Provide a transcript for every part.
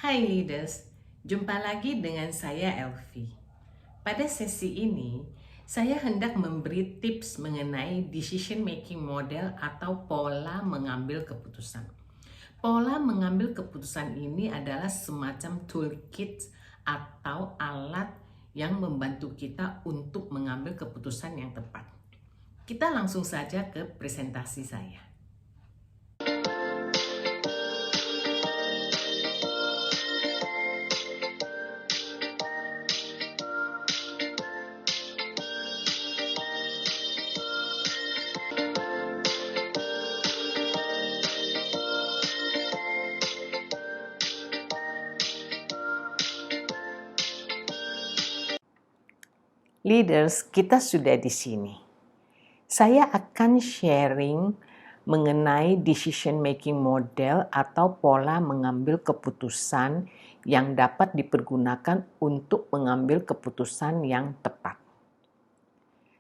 Hai leaders, jumpa lagi dengan saya Elvi. Pada sesi ini, saya hendak memberi tips mengenai decision making model atau pola mengambil keputusan. Pola mengambil keputusan ini adalah semacam toolkit atau alat yang membantu kita untuk mengambil keputusan yang tepat. Kita langsung saja ke presentasi saya. Leaders, kita sudah di sini. Saya akan sharing mengenai decision making model atau pola mengambil keputusan yang dapat dipergunakan untuk mengambil keputusan yang tepat.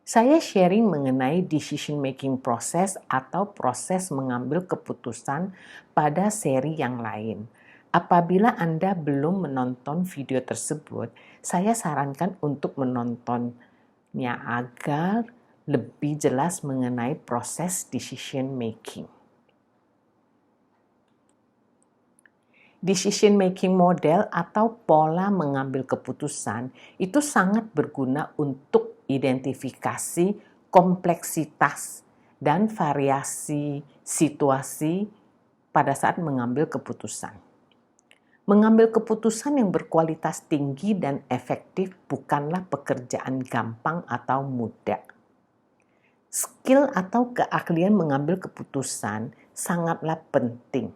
Saya sharing mengenai decision making process atau proses mengambil keputusan pada seri yang lain. Apabila Anda belum menonton video tersebut, saya sarankan untuk menontonnya agar lebih jelas mengenai proses decision making. Decision making model atau pola mengambil keputusan itu sangat berguna untuk identifikasi kompleksitas dan variasi situasi pada saat mengambil keputusan. Mengambil keputusan yang berkualitas tinggi dan efektif bukanlah pekerjaan gampang atau mudah. Skill atau keahlian mengambil keputusan sangatlah penting.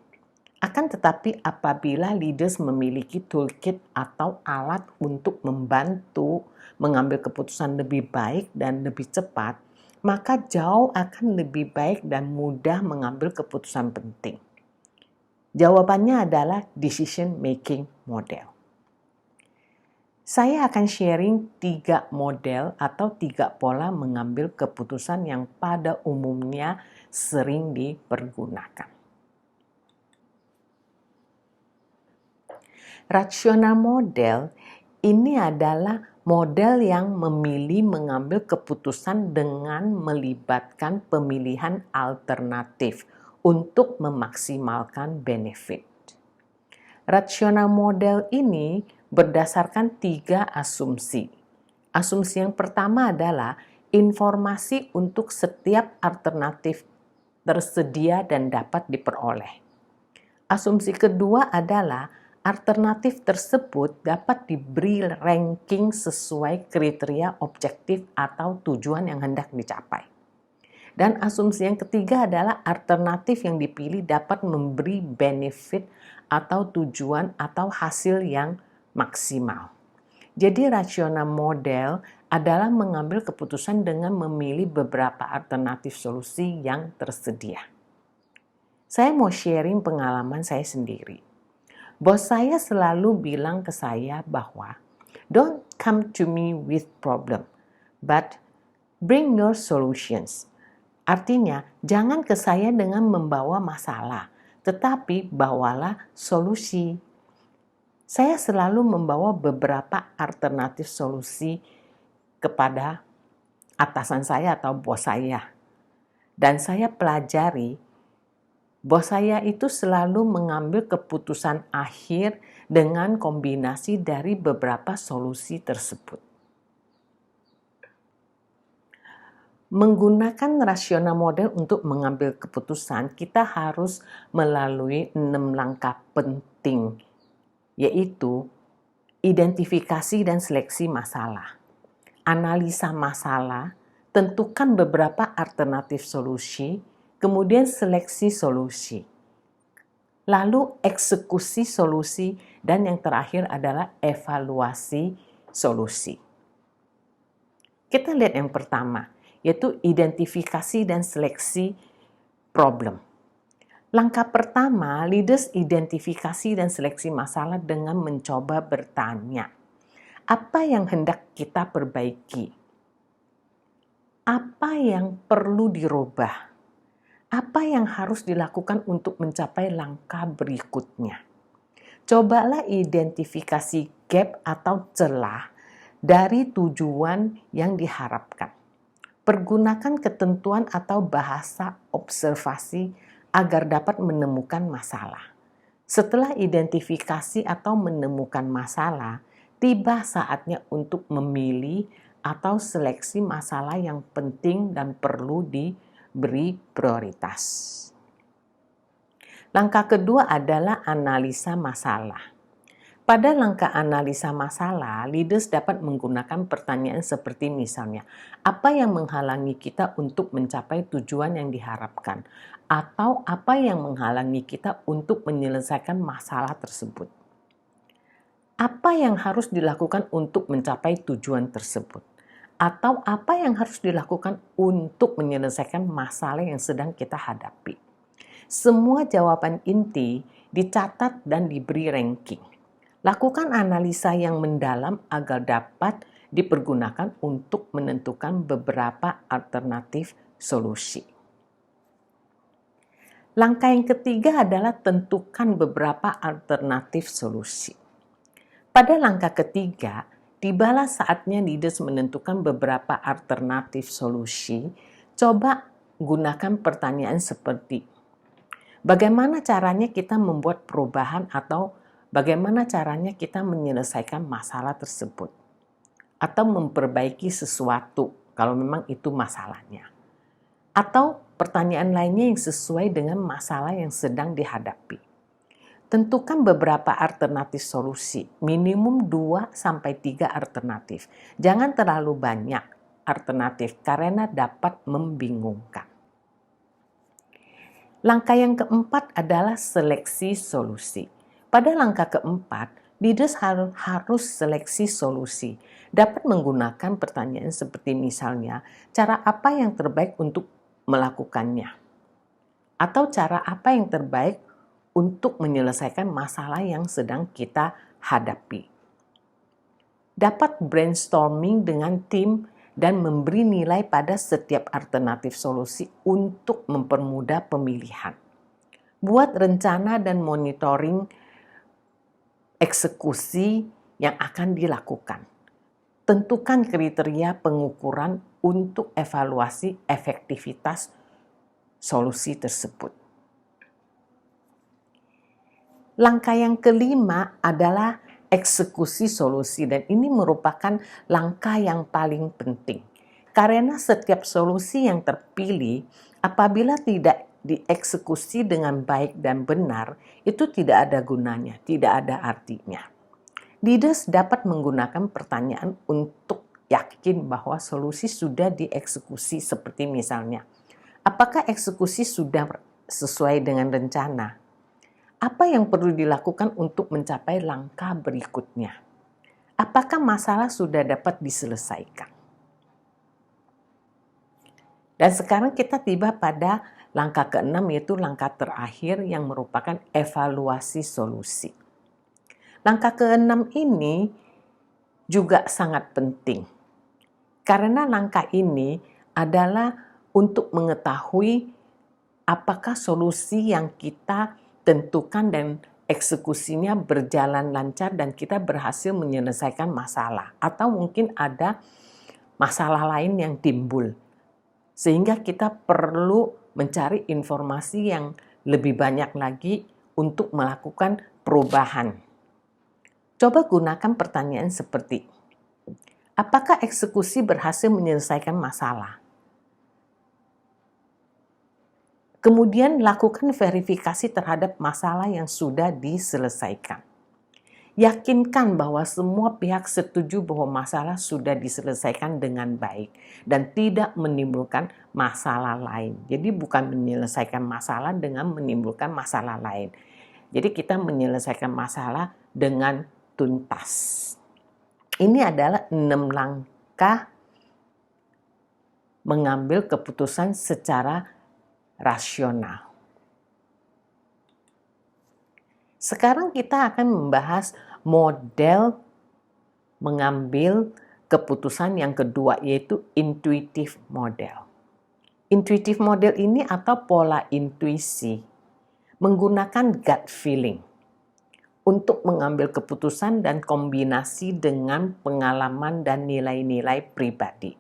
Akan tetapi apabila leaders memiliki toolkit atau alat untuk membantu mengambil keputusan lebih baik dan lebih cepat, maka jauh akan lebih baik dan mudah mengambil keputusan penting. Jawabannya adalah decision making model. Saya akan sharing 3 model atau 3 pola mengambil keputusan yang pada umumnya sering dipergunakan. Rasional model ini adalah model yang memilih mengambil keputusan dengan melibatkan pemilihan alternatif untuk memaksimalkan benefit. Rasional model ini berdasarkan 3 asumsi. Asumsi yang pertama adalah informasi untuk setiap alternatif tersedia dan dapat diperoleh. Asumsi kedua adalah alternatif tersebut dapat diberi ranking sesuai kriteria objektif atau tujuan yang hendak dicapai. Dan asumsi yang ketiga adalah alternatif yang dipilih dapat memberi benefit atau tujuan atau hasil yang maksimal. Jadi rasional model adalah mengambil keputusan dengan memilih beberapa alternatif solusi yang tersedia. Saya mau sharing pengalaman saya sendiri. Bos saya selalu bilang ke saya bahwa don't come to me with problem, but bring your solutions. Artinya, jangan ke saya dengan membawa masalah, tetapi bawalah solusi. Saya selalu membawa beberapa alternatif solusi kepada atasan saya atau bos saya. Dan saya pelajari, bos saya itu selalu mengambil keputusan akhir dengan kombinasi dari beberapa solusi tersebut. Menggunakan rasional model untuk mengambil keputusan, kita harus melalui 6 langkah penting, yaitu identifikasi dan seleksi masalah, analisa masalah, tentukan beberapa alternatif solusi, kemudian seleksi solusi, lalu eksekusi solusi, dan yang terakhir adalah evaluasi solusi. Kita lihat yang pertama, yaitu identifikasi dan seleksi problem. Langkah pertama, leaders identifikasi dan seleksi masalah dengan mencoba bertanya, apa yang hendak kita perbaiki? Apa yang perlu dirubah? Apa yang harus dilakukan untuk mencapai langkah berikutnya? Cobalah identifikasi gap atau celah dari tujuan yang diharapkan. Pergunakan ketentuan atau bahasa observasi agar dapat menemukan masalah. Setelah identifikasi atau menemukan masalah, tiba saatnya untuk memilih atau seleksi masalah yang penting dan perlu diberi prioritas. Langkah kedua adalah analisa masalah. Pada langkah analisa masalah, leaders dapat menggunakan pertanyaan seperti misalnya, apa yang menghalangi kita untuk mencapai tujuan yang diharapkan? Atau apa yang menghalangi kita untuk menyelesaikan masalah tersebut? Apa yang harus dilakukan untuk mencapai tujuan tersebut? Atau apa yang harus dilakukan untuk menyelesaikan masalah yang sedang kita hadapi? Semua jawaban inti dicatat dan diberi ranking. Lakukan analisa yang mendalam agar dapat dipergunakan untuk menentukan beberapa alternatif solusi. Langkah yang ketiga adalah tentukan beberapa alternatif solusi. Pada langkah ketiga, tibalah saatnya leaders menentukan beberapa alternatif solusi. Coba gunakan pertanyaan seperti, bagaimana caranya kita membuat perubahan atau bagaimana caranya kita menyelesaikan masalah tersebut? Atau memperbaiki sesuatu kalau memang itu masalahnya. Atau pertanyaan lainnya yang sesuai dengan masalah yang sedang dihadapi. Tentukan beberapa alternatif solusi, minimum 2-3 alternatif. Jangan terlalu banyak alternatif karena dapat membingungkan. Langkah yang keempat adalah seleksi solusi. Pada langkah keempat, leaders harus seleksi solusi. Dapat menggunakan pertanyaan seperti misalnya, cara apa yang terbaik untuk melakukannya? Atau cara apa yang terbaik untuk menyelesaikan masalah yang sedang kita hadapi? Dapat brainstorming dengan tim dan memberi nilai pada setiap alternatif solusi untuk mempermudah pemilihan. Buat rencana dan monitoring eksekusi yang akan dilakukan. Tentukan kriteria pengukuran untuk evaluasi efektivitas solusi tersebut. Langkah yang kelima adalah eksekusi solusi, dan ini merupakan langkah yang paling penting. Karena setiap solusi yang terpilih, apabila tidak dieksekusi dengan baik dan benar, itu tidak ada gunanya, tidak ada artinya. Leaders dapat menggunakan pertanyaan untuk yakin bahwa solusi sudah dieksekusi, seperti misalnya, apakah eksekusi sudah sesuai dengan rencana? Apa yang perlu dilakukan untuk mencapai langkah berikutnya? Apakah masalah sudah dapat diselesaikan? Dan sekarang kita tiba pada langkah keenam, yaitu langkah terakhir yang merupakan evaluasi solusi. Langkah keenam ini juga sangat penting. Karena langkah ini adalah untuk mengetahui apakah solusi yang kita tentukan dan eksekusinya berjalan lancar dan kita berhasil menyelesaikan masalah. Atau mungkin ada masalah lain yang timbul. Sehingga kita perlu mencari informasi yang lebih banyak lagi untuk melakukan perubahan. Coba gunakan pertanyaan seperti, apakah eksekusi berhasil menyelesaikan masalah? Kemudian lakukan verifikasi terhadap masalah yang sudah diselesaikan. Yakinkan bahwa semua pihak setuju bahwa masalah sudah diselesaikan dengan baik dan tidak menimbulkan masalah lain. Jadi bukan menyelesaikan masalah dengan menimbulkan masalah lain. Jadi kita menyelesaikan masalah dengan tuntas. Ini adalah 6 langkah mengambil keputusan secara rasional. Sekarang kita akan membahas model mengambil keputusan yang kedua, yaitu intuitive model. Intuitive model ini atau pola intuisi menggunakan gut feeling untuk mengambil keputusan dan kombinasi dengan pengalaman dan nilai-nilai pribadi.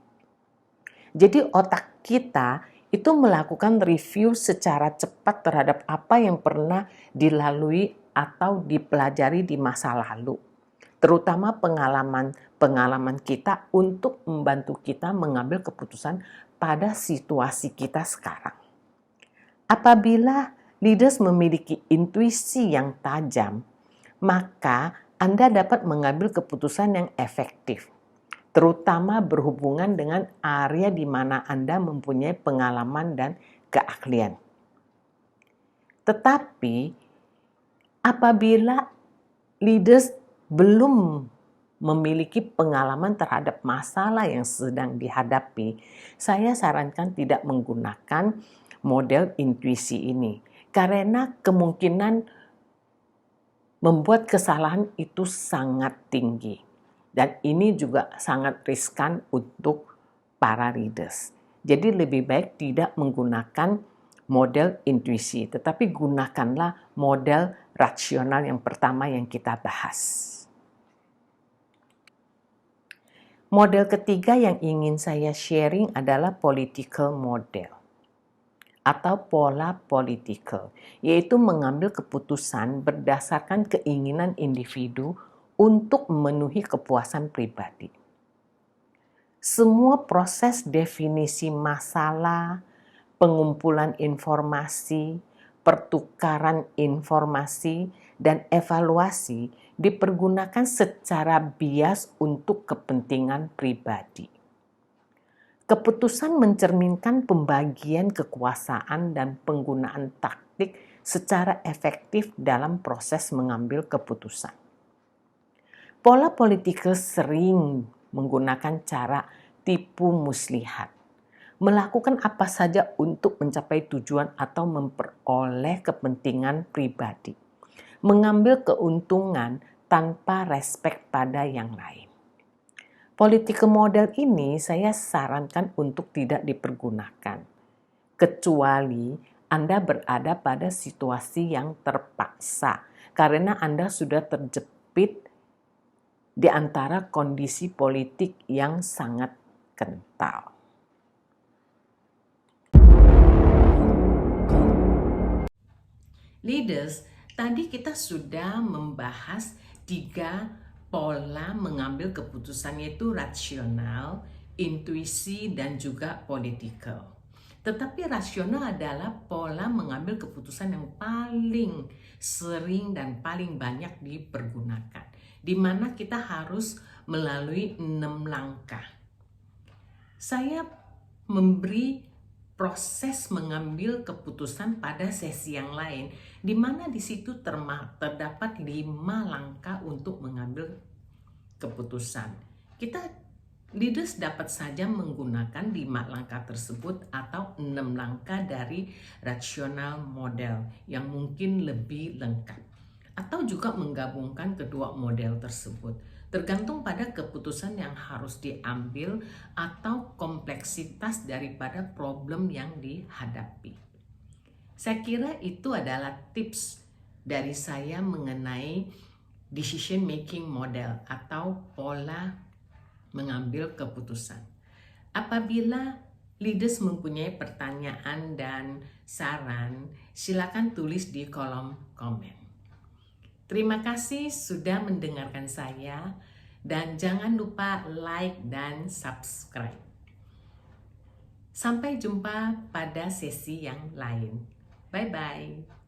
Jadi otak kita itu melakukan review secara cepat terhadap apa yang pernah dilalui atau dipelajari di masa lalu, terutama pengalaman kita untuk membantu kita mengambil keputusan pada situasi kita sekarang. Apabila leaders memiliki intuisi yang tajam, maka Anda dapat mengambil keputusan yang efektif, terutama berhubungan dengan area di mana Anda mempunyai pengalaman dan keahlian. Tetapi apabila leaders belum memiliki pengalaman terhadap masalah yang sedang dihadapi, saya sarankan tidak menggunakan model intuisi ini, karena kemungkinan membuat kesalahan itu sangat tinggi. Dan ini juga sangat riskan untuk para leaders. Jadi lebih baik tidak menggunakan model intuisi, tetapi gunakanlah model rasional yang pertama yang kita bahas. Model ketiga yang ingin saya sharing adalah political model atau pola political, yaitu mengambil keputusan berdasarkan keinginan individu untuk memenuhi kepuasan pribadi. Semua proses definisi masalah, pengumpulan informasi, pertukaran informasi, dan evaluasi dipergunakan secara bias untuk kepentingan pribadi. Keputusan mencerminkan pembagian kekuasaan dan penggunaan taktik secara efektif dalam proses mengambil keputusan. Pola political sering menggunakan cara tipu muslihat, melakukan apa saja untuk mencapai tujuan atau memperoleh kepentingan pribadi, mengambil keuntungan tanpa respek pada yang lain. Political model ini saya sarankan untuk tidak dipergunakan, kecuali Anda berada pada situasi yang terpaksa, karena Anda sudah terjepit di antara kondisi politik yang sangat kental. Leaders, tadi kita sudah membahas 3 pola mengambil keputusan, yaitu rasional, intuisi, dan juga political. Tetapi rasional adalah pola mengambil keputusan yang paling sering dan paling banyak dipergunakan, di mana kita harus melalui 6 langkah. Saya memberi proses mengambil keputusan pada sesi yang lain, di mana di situ terdapat 5 langkah untuk mengambil keputusan. Leaders dapat saja menggunakan 5 langkah tersebut atau 6 langkah dari rational model yang mungkin lebih lengkap, atau juga menggabungkan kedua model tersebut, tergantung pada keputusan yang harus diambil atau kompleksitas daripada problem yang dihadapi. Saya kira itu adalah tips dari saya mengenai decision making model atau pola mengambil keputusan. Apabila leaders mempunyai pertanyaan dan saran, silakan tulis di kolom komen. Terima kasih sudah mendengarkan saya, dan jangan lupa like dan subscribe. Sampai jumpa pada sesi yang lain. Bye-bye.